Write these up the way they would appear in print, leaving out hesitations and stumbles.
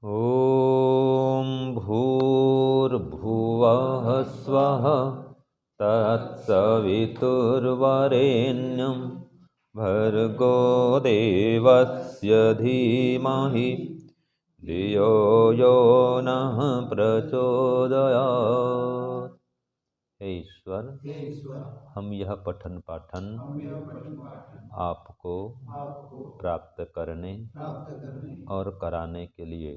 ॐ भूर्भुवः स्वः तत्सवितुर्वरेण्यं भर्गो देवस्य धीमहि धियो यो नः प्रचोदयात्। हे ईश्वर, हम यह पठन पाठन आपको प्राप्त करने और कराने के लिए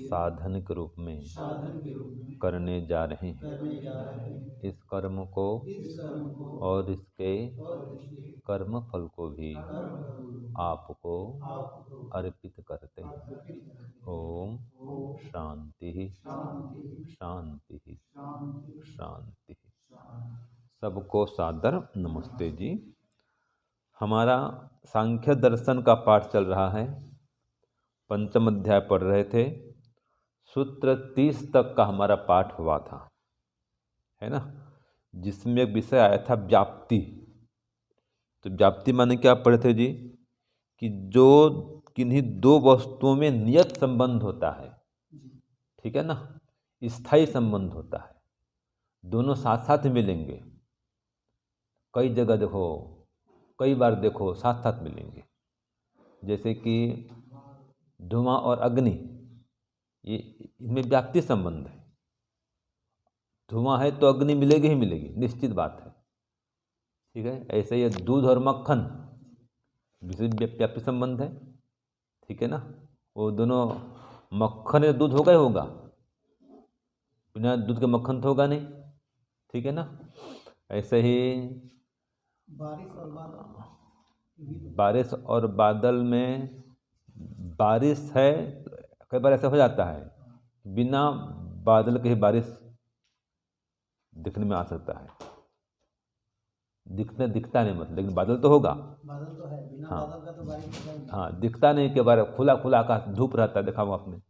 साधन के रूप में करने जा रहे हैं। इस कर्म को और इसके कर्म फल को भी आपको अर्पित करते हैं। ओम शांति शांति शांति। सबको सादर नमस्ते जी। हमारा सांख्य दर्शन का पाठ चल रहा है। पंचम अध्याय पढ़ रहे थे। सूत्र 30 तक का हमारा पाठ हुआ था, है ना, जिसमें एक विषय आया था व्याप्ति। तो व्याप्ति माने क्या पढ़े थे जी? कि जो किन्हीं दो वस्तुओं में नियत संबंध होता है, ठीक है ना, स्थायी संबंध होता है, दोनों साथ साथ मिलेंगे। कई जगह देखो, कई बार देखो, साथ साथ मिलेंगे। जैसे कि धुआं और अग्नि, ये इनमें व्याप्ति संबंध है। धुआं है तो अग्नि मिलेगी ही मिलेगी, निश्चित बात है, ठीक है। ऐसे ही दूध और मक्खन, विशेष व्याप्ति संबंध है, ठीक है ना। वो दोनों, मक्खन या दूध होगा ही होगा, बिना दूध के मक्खन तो होगा नहीं, ठीक है ना। ऐसे ही बारिश और बादल में, बारिश है, कई बार ऐसा हो जाता है बिना बादल के ही बारिश दिखने में आ सकता है। दिखता नहीं मतलब, लेकिन बादल तो होगा, बादल तो है, बिना हाँ, बादल का तो बारिश होगा ही। हाँ, दिखता नहीं, के बार खुला खुला आकाश, धूप रहता है, देखा हुआ आपने,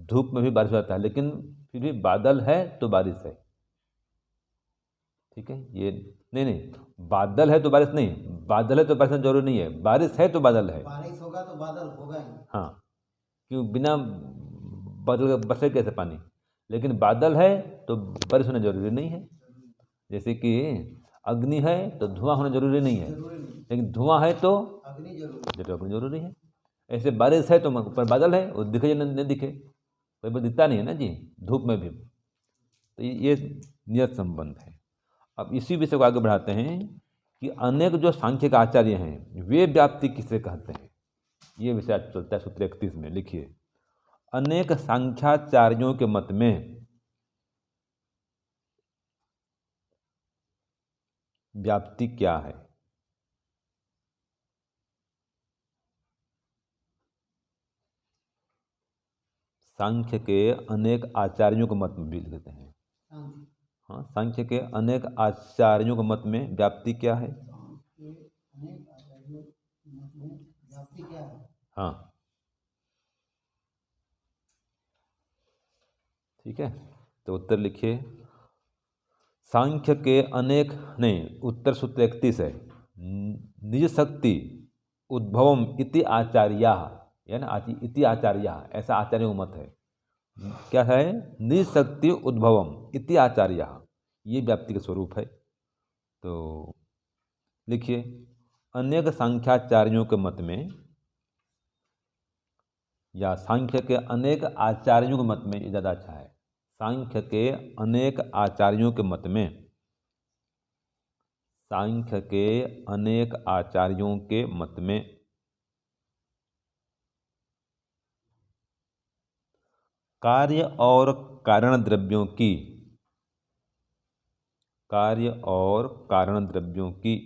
धूप में भी बारिश होता है, लेकिन फिर भी बादल है तो बारिश है, ठीक है। ये नहीं नहीं, बादल है तो बारिश नहीं, बादल है तो बारिश जरूरी नहीं है, बारिश है तो बादल है, बारिश होगा तो बादल होगा ही। हाँ, क्यों, बिना बादल के बरसे कैसे पानी, लेकिन बादल है तो बारिश होना जरूरी नहीं है। जैसे कि अग्नि है तो धुआं होना जरूरी नहीं है, लेकिन धुआं है तो अग्नि जरूरी है। ऐसे बारिश है तो ऊपर बादल है, वो दिखे या नहीं दिखे, कोई बार दिखता नहीं है ना जी, धूप में भी। तो ये नियत संबंध है। अब इसी विषय को आगे बढ़ाते हैं कि अनेक जो सांख्य के आचार्य हैं वे व्याप्ति किसे कहते हैं। ये विषय चलता है सूत्र 31 में। लिखिए, अनेक सांख्याचार्यों के मत में व्याप्ति क्या है। सांख्य के अनेक आचार्यों के मत में भी लिखते हैं। हाँ, सांख्य के अनेक आचार्यों के मत में व्याप्ति क्या है। हाँ, ठीक है, तो उत्तर लिखिए। सांख्य के अनेक, नहीं, उत्तर सूत्र 31 है। निज शक्ति उद्भवम इति आचार्या, यानी इति आचार्या, ऐसा आचार्यों का मत है। क्या है? निज शक्ति उद्भवम इति आचार्या, ये व्याप्ति का स्वरूप है। तो लिखिए, अनेक सांख्याचार्यों के मत में, या सांख्य के अनेक आचार्यों के मत में, ये ज़्यादा अच्छा है। सांख्य के अनेक आचार्यों के मत में, सांख्य के अनेक आचार्यों के मत में कार्य और कारण द्रव्यों की, कार्य और कारण द्रव्यों की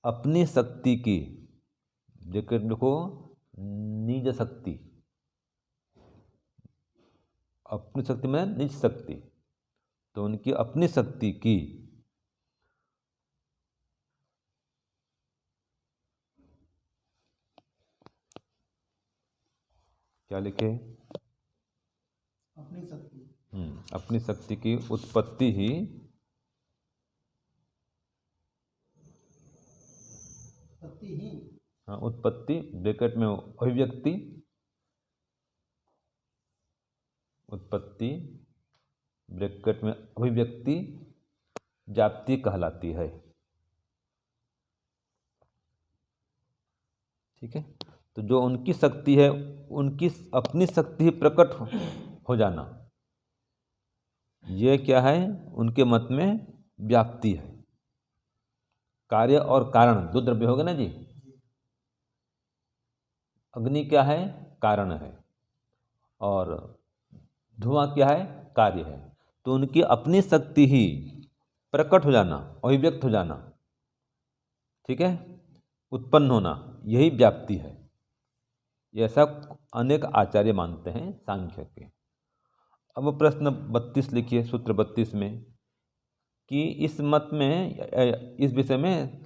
अपनी शक्ति की, देखो, निज शक्ति, अपनी शक्ति में निज शक्ति, तो उनकी अपनी शक्ति की क्या लिखे? अपनी शक्ति। अपनी शक्ति की उत्पत्ति ही हाँ, उत्पत्ति ब्रैकेट में अभिव्यक्ति, उत्पत्ति ब्रैकेट में अभिव्यक्ति व्याप्ति कहलाती है। ठीक है, तो जो उनकी शक्ति है, उनकी अपनी शक्ति ही प्रकट हो जाना, ये क्या है, उनके मत में व्याप्ति है। कार्य और कारण दो द्रव्य हो गए ना जी। अग्नि क्या है, कारण है, और धुआं क्या है, कार्य है। तो उनकी अपनी शक्ति ही प्रकट हो जाना, अभिव्यक्त हो जाना, ठीक है, उत्पन्न होना, यही व्याप्ति है। ऐसा अनेक आचार्य मानते हैं सांख्य के। अब प्रश्न 32 लिखिए, सूत्र 32 में, कि इस मत में, इस विषय में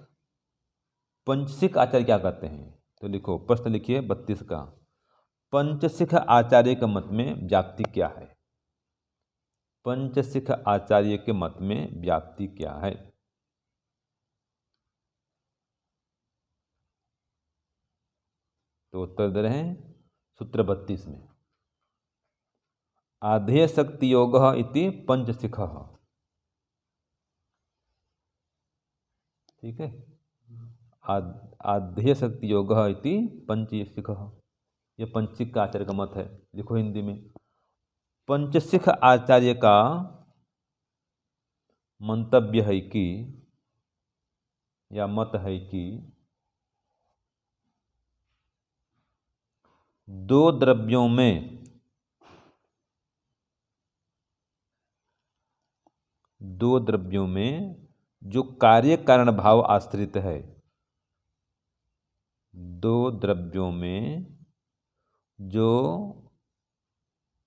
पंचशिख आचार्य क्या कहते हैं। तो लिखो, प्रश्न लिखिए 32 का, पंचशिख आचार्य के मत में व्याप्ति क्या है। पंचशिख आचार्य के मत में व्याप्ति क्या है। तो उत्तर दे रहे हैं सूत्र 32 में, आधेय शक्ति योग इति पंचशिख। ठीक है, आधेय शक्ति योग इति पंचशिख, ये पंचशिख का आचार्य का मत है। लिखो हिंदी में, पंचशिख आचार्य का मंतव्य है कि, या मत है कि, दो द्रव्यों में जो कार्य कारण भाव आश्रित है, दो द्रव्यों में जो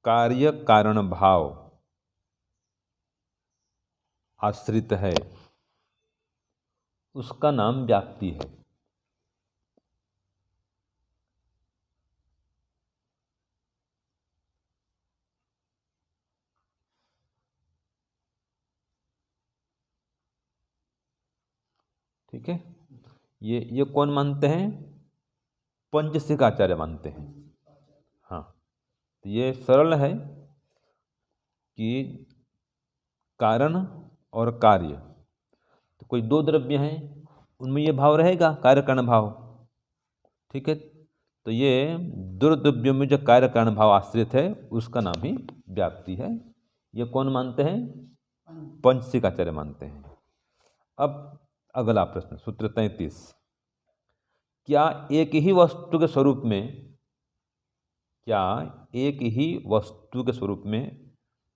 कार्य कारण भाव आश्रित है, उसका नाम व्याप्ति है। ठीक है, ये कौन मानते हैं, पंचशिख आचार्य मानते हैं। हाँ, तो ये सरल है कि कारण और कार्य, तो कोई दो द्रव्य हैं, उनमें ये भाव रहेगा, कार्य कारण भाव। ठीक है, तो ये दो द्रव्यों में जो कार्य कारण भाव आश्रित है, उसका नाम ही व्याप्ति है। ये कौन मानते हैं, पंचशिख आचार्य मानते हैं। अब अगला प्रश्न, सूत्र 33, क्या एक ही वस्तु के स्वरूप में, क्या एक ही वस्तु के स्वरूप में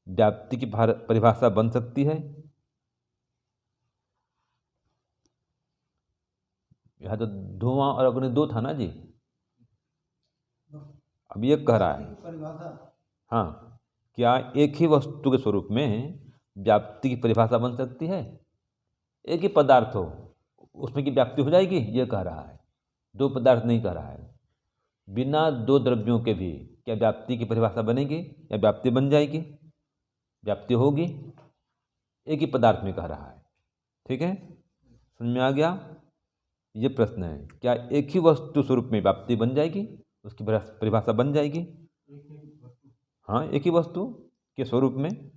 व्याप्ति की परिभाषा बन सकती है। यह तो धुआं और अग्नि दो था ना जी, अब ये कह रहा है, हाँ, क्या एक ही वस्तु के स्वरूप में व्याप्ति की परिभाषा बन सकती है। एक ही पदार्थ हो, उसमें की व्याप्ति हो जाएगी, ये कह रहा है। दो पदार्थ नहीं कह रहा है, बिना दो द्रव्यों के भी क्या व्याप्ति की परिभाषा बनेगी, या व्याप्ति बन जाएगी, व्याप्ति होगी, एक ही पदार्थ में कह रहा है। ठीक है, समझ में आ गया। ये प्रश्न है, क्या एक ही वस्तु स्वरूप में व्याप्ति बन जाएगी, उसकी परिभाषा बन जाएगी। हाँ, एक ही वस्तु के स्वरूप में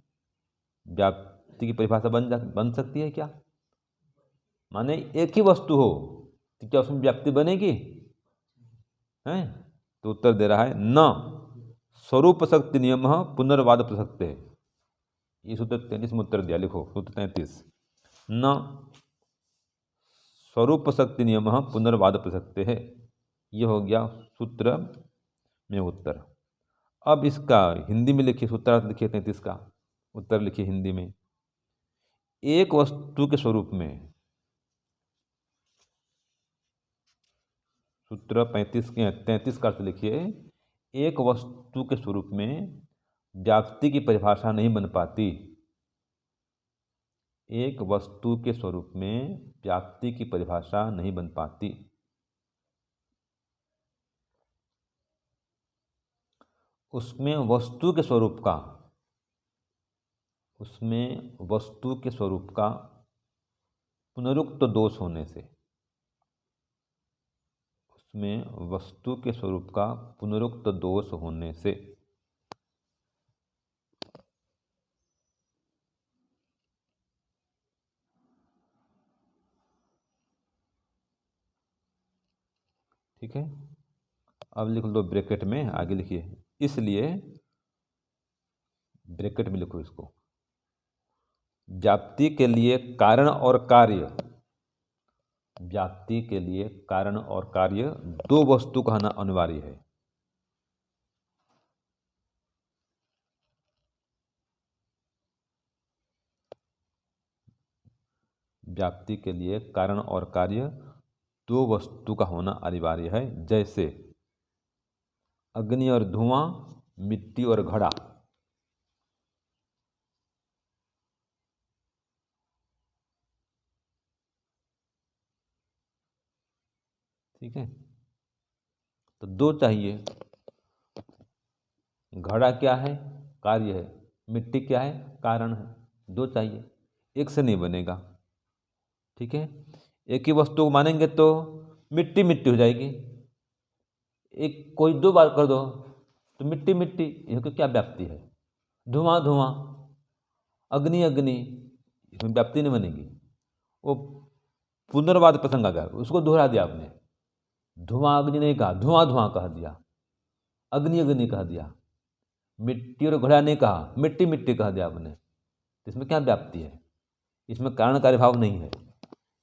व्याप्ति की परिभाषा बन सकती है क्या। माने एक ही वस्तु हो तो क्या उसमें व्याप्ति बनेगी, हैं। तो उत्तर दे रहा है, न स्वरूप शक्ति नियम पुनर्वाद प्रसक्त है। ये सूत्र 33 में उत्तर दिया। लिखो सूत्र 33, न स्वरूप शक्ति नियम पुनर्वाद प्रसक्त है। ये हो गया सूत्र में उत्तर। अब इसका हिंदी में लिखिए, सूत्रार्थ लिखिए 33 का, उत्तर लिखिए हिंदी में। एक वस्तु के स्वरूप में, सूत्र 35 के 33 का अर्थ लिखिए, एक वस्तु के स्वरूप में व्याप्ति की परिभाषा नहीं बन पाती। एक वस्तु के स्वरूप में व्याप्ति की परिभाषा नहीं बन पाती। उसमें वस्तु के स्वरूप का, उसमें वस्तु के स्वरूप का पुनरुक्त दोष होने से, इसमें वस्तु के स्वरूप का पुनरुक्त दोष होने से ठीक है। अब लिख लो ब्रैकेट में, आगे लिखिए, इसलिए ब्रैकेट में लिखो इसको, व्याप्ति के लिए कारण और कार्य, व्याप्ति के लिए कारण और कार्य दो वस्तु का होना अनिवार्य है। व्याप्ति के लिए कारण और कार्य दो वस्तु का होना अनिवार्य है, जैसे अग्नि और धुआं, मिट्टी और घड़ा। ठीक है, तो दो चाहिए। घड़ा क्या है? कार्य है। मिट्टी क्या है? कारण है। दो चाहिए, एक से नहीं बनेगा। ठीक है, एक ही वस्तु को मानेंगे तो मिट्टी मिट्टी हो जाएगी। एक कोई दो बार कर दो तो मिट्टी मिट्टी, इसकी क्या व्याप्ति है? धुआं धुआं, अग्नि अग्नि, इसमें व्याप्ति नहीं बनेगी। वो पुनर्वाद प्रसंग आ गया, उसको दोहरा दिया आपने। धुआं अग्नि नहीं कहा, धुआं धुआं कह दिया, अग्नि अग्नि कह दिया। मिट्टी और घड़ा नहीं कहा, मिट्टी मिट्टी कह दिया आपने। इसमें क्या व्याप्ति है? इसमें कारण कार्यभाव नहीं है।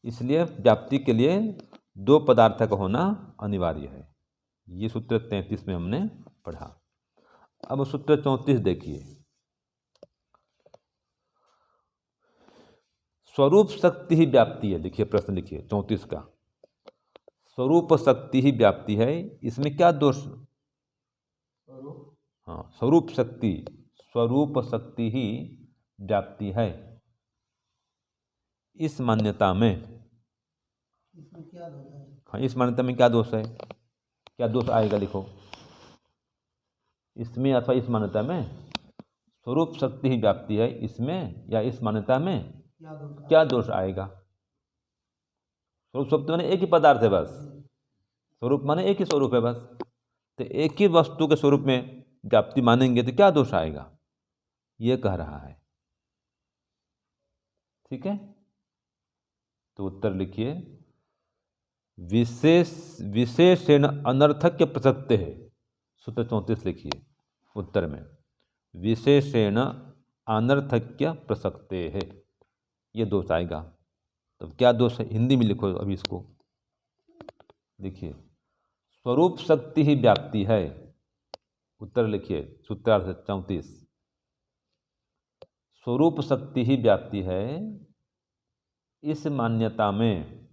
इसलिए व्याप्ति के लिए दो पदार्थ का होना अनिवार्य है। ये सूत्र 33 में हमने पढ़ा। अब सूत्र 34 देखिए, स्वरूप शक्ति ही व्याप्ति है। लिखिए, प्रश्न लिखिए 34 का, स्वरूप शक्ति ही व्याप्ति है, इसमें क्या दोष? हाँ, स्वरूप शक्ति, स्वरूप शक्ति ही व्याप्ति है। इस मान्यता में, इसमें क्या दोष है? हाँ, इस मान्यता में क्या दोष है? क्या दोष आएगा? लिखो, इसमें अथवा इस मान्यता में स्वरूप शक्ति ही व्याप्ति है, इसमें या इस मान्यता में क्या दोष आएगा? स्वरूप शक्ति माने एक ही पदार्थ है बस, स्वरूप माने एक ही स्वरूप है बस। तो एक ही वस्तु के स्वरूप में व्याप्ति मानेंगे तो क्या दोष आएगा? ये कह रहा है। ठीक है, तो उत्तर लिखिए, विशेषण अनर्थक्य प्रसक्ते है। सूत्र 34 लिखिए उत्तर में, विशेषण अनर्थक्य प्रसक्ते है, ये दोष आएगा। तो क्या दोष है? हिंदी में लिखो अभी इसको, देखिए, स्वरूप शक्ति ही व्याप्ति है। उत्तर लिखिए सूत्रार्थ 34, स्वरूप शक्ति ही व्याप्ति है। इस मान्यता में,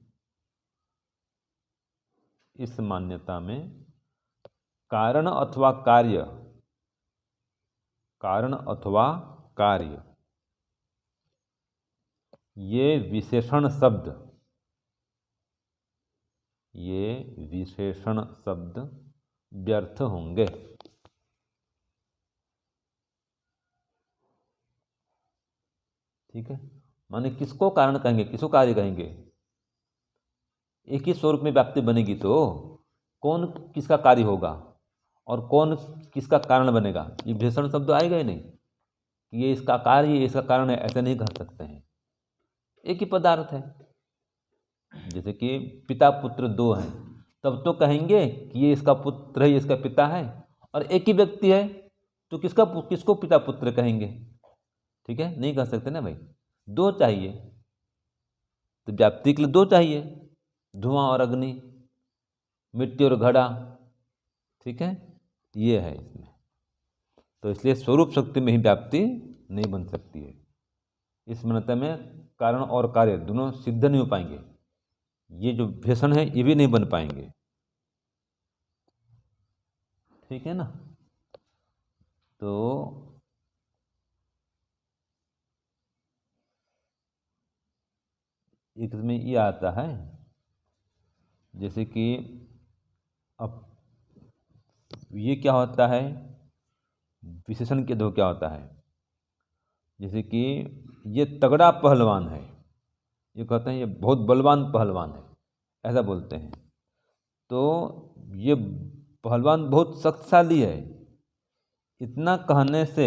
इस मान्यता में कारण अथवा कार्य, कारण अथवा कार्य, ये विशेषण शब्द, ये विशेषण शब्द व्यर्थ होंगे। ठीक है, माने किसको कारण कहेंगे, किसको कार्य कहेंगे? एक ही स्वरूप में व्याप्ति बनेगी तो कौन किसका कार्य होगा और कौन किसका कारण बनेगा? ये विशेषण शब्द आएगा ही नहीं। ये इसका कार्य, ये इसका कारण है, ऐसे नहीं कह सकते हैं। एक ही पदार्थ है। जैसे कि पिता पुत्र दो हैं, तब तो कहेंगे कि ये इसका पुत्र है, ये इसका पिता है। और एक ही व्यक्ति है तो किसको पिता पुत्र कहेंगे? ठीक है, नहीं कह सकते ना भाई, दो चाहिए। तो व्याप्ति के लिए दो चाहिए, धुआं और अग्नि, मिट्टी और घड़ा। ठीक है, ये है इसमें। तो इसलिए स्वरूप शक्ति में ही व्याप्ति नहीं बन सकती है। इस मान्यता में कारण और कार्य दोनों सिद्ध नहीं हो पाएंगे। ये जो विशेषण है ये भी नहीं बन पाएंगे। ठीक है ना? तो एक में ये आता है, जैसे कि अब ये क्या होता है, विशेषण के दो क्या होता है, जैसे कि ये तगड़ा पहलवान है, ये कहते हैं ये बहुत बलवान पहलवान है, ऐसा बोलते हैं। तो ये पहलवान बहुत शक्तिशाली है। इतना कहने से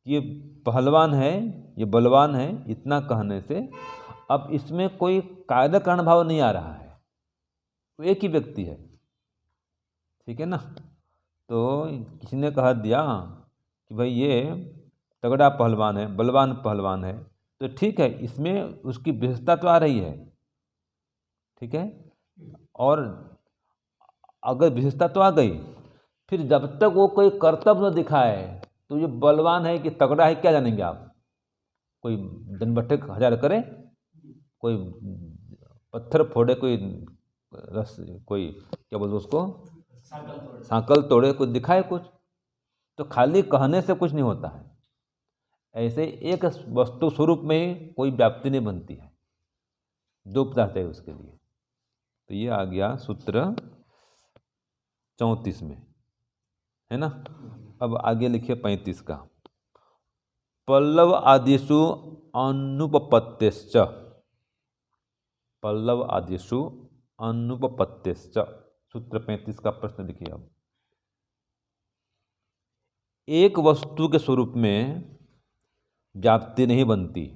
ये पहलवान है, ये बलवान है, इतना कहने से अब इसमें कोई कायदा कारण भाव नहीं आ रहा है, वो एक ही व्यक्ति है। ठीक है ना। तो किसी ने कह दिया कि भाई ये तगड़ा पहलवान है, बलवान पहलवान है, तो ठीक है, इसमें उसकी विशेषता तो आ रही है। ठीक है। और अगर विशेषता तो आ गई, फिर जब तक वो कोई कर्तव्य न दिखाए तो ये बलवान है कि तगड़ा है क्या जानेंगे आप। कोई जनबट्टे हजार करे, कोई पत्थर फोड़े, कोई रस, कोई क्या बोलते उसको, सांकल तोड़े, कुछ दिखाए कुछ, तो खाली कहने से कुछ नहीं होता है। ऐसे एक वस्तु स्वरूप में ही कोई व्याप्ति नहीं बनती है, दो पदार्थ है उसके लिए। तो ये आ गया सूत्र 34 में, है ना। अब आगे लिखिए 35 का। पल्लव आदिषु अनुपपत्तिश्च, पल्लव आदिषु अनुपपत्तिश्च, सूत्र 35 का प्रश्न लिखिए। अब एक वस्तु के स्वरूप में व्याप्ति नहीं बनती,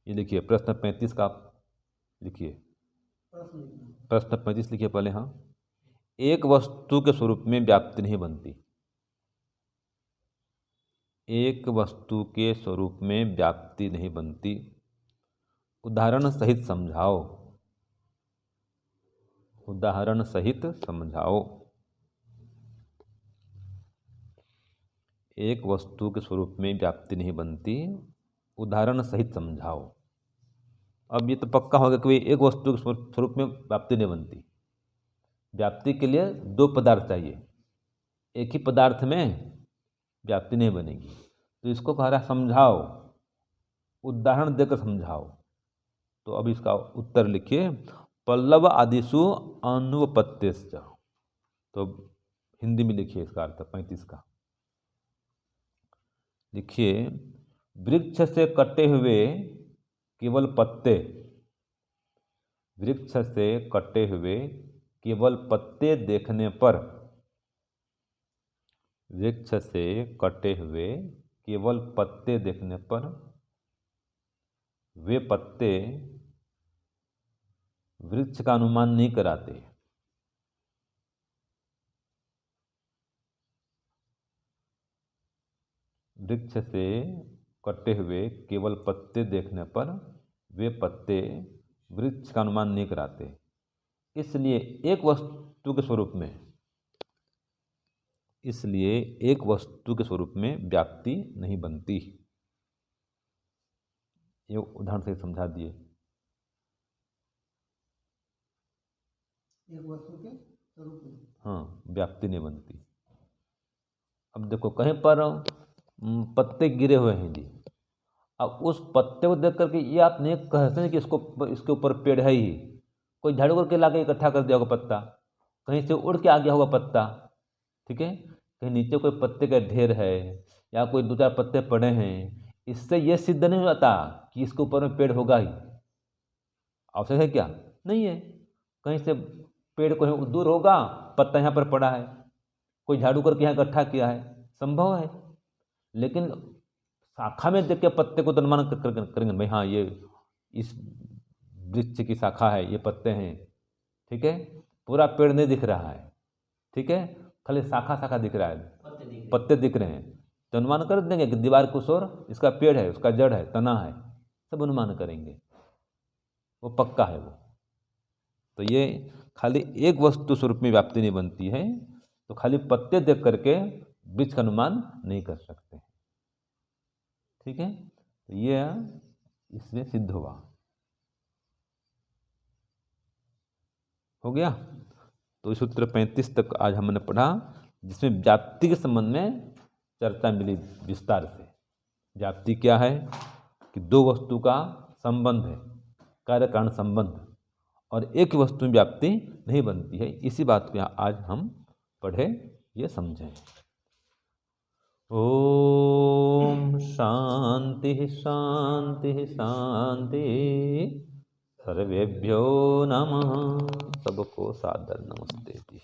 ये लिखिए प्रश्न 35 का लिखिए, प्रश्न 35 लिखिए पहले। हाँ, एक वस्तु के स्वरूप में व्याप्ति नहीं बनती, एक वस्तु के स्वरूप में व्याप्ति नहीं बनती, उदाहरण सहित समझाओ, उदाहरण सहित समझाओ। एक वस्तु के स्वरूप में व्याप्ति नहीं बनती, उदाहरण सहित समझाओ। अब ये तो पक्का होगा कि एक वस्तु के स्वरूप में व्याप्ति नहीं बनती। व्याप्ति के लिए दो पदार्थ चाहिए, एक ही पदार्थ में व्याप्ति नहीं बनेगी। तो इसको कह रहा है समझाओ, उदाहरण देकर समझाओ। तो अब इसका उत्तर लिखिए, पल्लव आदिषु अनुपपत्तिश्च। तो हिंदी में लिखिए इसका अर्थ 35 का लिखिए। वृक्ष से कटे हुए केवल पत्ते, वृक्ष से कटे हुए केवल पत्ते देखने पर, वृक्ष से कटे हुए केवल पत्ते देखने पर वे पत्ते वृक्ष का अनुमान नहीं कराते। वृक्ष से कटे हुए केवल पत्ते देखने पर वे पत्ते वृक्ष का अनुमान नहीं कराते। इसलिए एक वस्तु के स्वरूप में, इसलिए एक वस्तु के स्वरूप में व्याप्ति नहीं बनती। ये उदाहरण से समझा दिए। एक वस्तु के स्वरूप में हाँ, व्याप्ति नहीं बनती। अब देखो कहीं पर पत्ते गिरे हुए हैं जी, अब उस पत्ते को देख करके ये आप नहीं कह सकते कि इसको, इसके ऊपर पेड़ है ही। कोई झाड़ू करके ला के इकट्ठा कर दिया होगा पत्ता, कहीं से उड़ के आ गया होगा पत्ता। ठीक है, कहीं नीचे कोई पत्ते का ढेर है या कोई दो चार पत्ते पड़े हैं, इससे ये सिद्ध नहीं होता कि इसके ऊपर में पेड़ होगा ही। आवश्यक है क्या? नहीं है। कहीं से पेड़ कहीं दूर होगा, पत्ता यहाँ पर पड़ा है, कोई झाड़ू करके यहाँ इकट्ठा किया है, संभव है। लेकिन शाखा में देख के पत्ते को अनुमान करेंगे भाई हाँ ये इस वृक्ष की शाखा है, ये पत्ते हैं। ठीक है, पूरा पेड़ नहीं दिख रहा है। ठीक है, खाली शाखा शाखा दिख रहा है, पत्ते दिख रहे हैं, तो अनुमान कर देंगे कि दीवार कुछ और इसका पेड़ है, उसका जड़ है, तना है, सब अनुमान करेंगे, वो पक्का है वो। तो ये खाली एक वस्तु स्वरूप में व्याप्ति नहीं बनती है, तो खाली पत्ते देख करके वृक्ष का अनुमान नहीं कर सकते। ठीक है, तो ये इसमें सिद्ध हुआ। हो गया। तो सूत्र 35 तक आज हमने पढ़ा, जिसमें व्याप्ति के संबंध में चर्चा मिली विस्तार से। व्याप्ति क्या है कि दो वस्तु का संबंध है, कार्य कारण संबंध, और एक वस्तु में व्याप्ति नहीं बनती है। इसी बात को आज हम पढ़े, ये समझें। ओम शांति शांति शांति। सर्वेभ्यो नमः। सबको सादर नमस्ते जी।